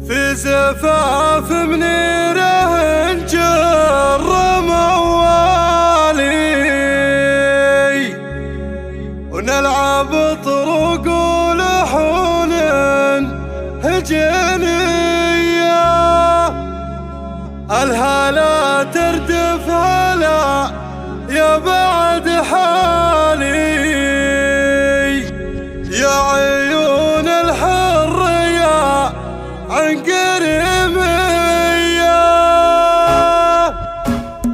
في زفاف منيره نجر موالي ونلعب طرق ولحون هجينية، الهلا تردف هلا يا بعد حالي يا عيون الحرية عن قريمية.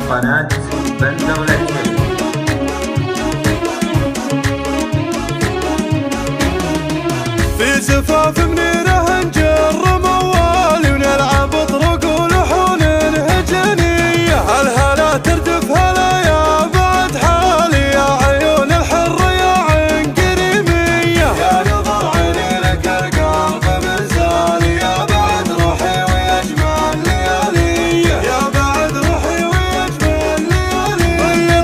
قناة بندولة في زفاف منيره نجر موالي ونلعب طرق ولحون هجينية، الهلا تردف هلا يا بعد حالي يا عيون الحرية عن قريمية، يا نظر عيني لك القلب مرزالي يا بعد روحي ويجمل ليالي، يا بعد روحي ويجمل ليالي.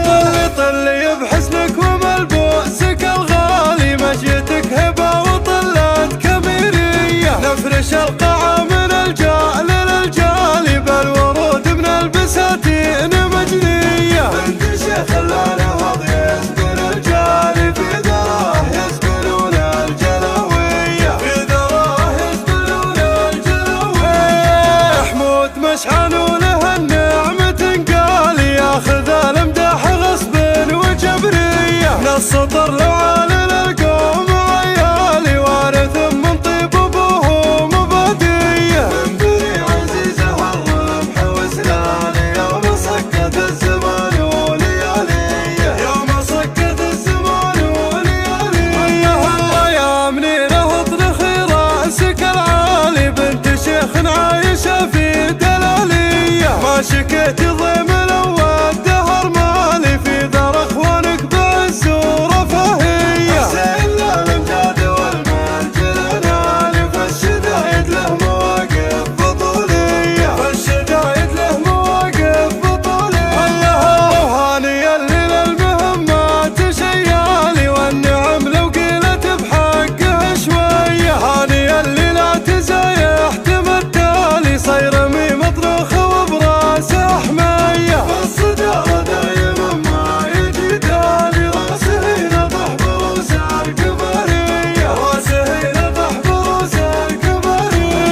طلي طلي بحسنك وملبوسك الغالي، مشيتك هبة وطلت كبيرية، نفرش القاعة من الجال للجالي بالورود من البساتين مجنية، بنت شيخ النهض يسكن الجالي في ذراه يسكنون الجلوية، في ذراه يسكنون الجلوية. حمود مشحن وله النعمة تنقالي ياخذ المدح غصب وجبرية، من السطر لوعالي للقوم عيالي وارث من طيب ابوه مبادية، من بني عزيزه الرمح وسلالي يوم سكت الزمان ولياليه، يوم سكت الزمان ولياليه. الله يا منيره اطرخي راسك العالي، بنت شيخ عايشه في دلاليه، ما شكيت ضيم الاول دهر مالي في دار اخوانك بعز ورفاهيه، حسين الامجاد والمنجل نالي فالشدايد له مواقف بطوليه، فالشدايد له مواقف بطوليه. الله وهاني اللي للمهمات شيالي والنعم لو قيلت بحقه شويه، هاني اللي لا تزايح تمثالي صير مي مطرخ وبراسه حميه، والصدارة دايما ما يجي تالي راسه ينطح بروس الكبريه، راسه ينطح بروس الكبريه.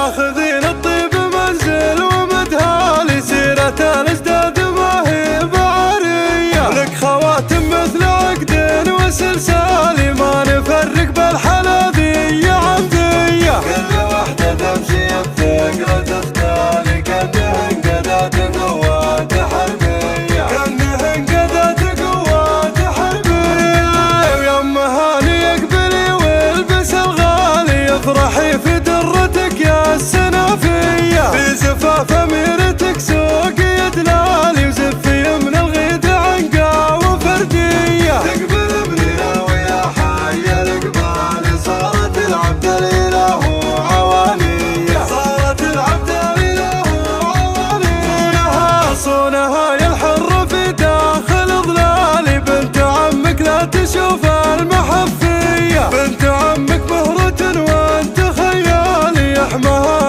اخذين الطيب منزل ومدهالي سيرة الازداد ما هي بعريه، لك خواتم مثل عقد وسلسالي ما نفرق بالحلا ذي عمديه، كل وحدة تمشي بثقل تختالي كأنهن قدات قوات حربية، كأنهن قدات قوات حربية. ويم هاني يقبلي والبس الغالي افرحي في درتك يا السنافية، في زفاف اميرتك سوقي دلالي وزفي من الغيد عنقا وفردية، تقبل منينا ويا حي القبالي صارت العبد الاله عوانية، صارت العبد الاله عوانية. صونها يا الحر في داخل ظلالي، بنت عمك لا تشوف المحفية، بنت عمك مهرة وانت خيالي يحماها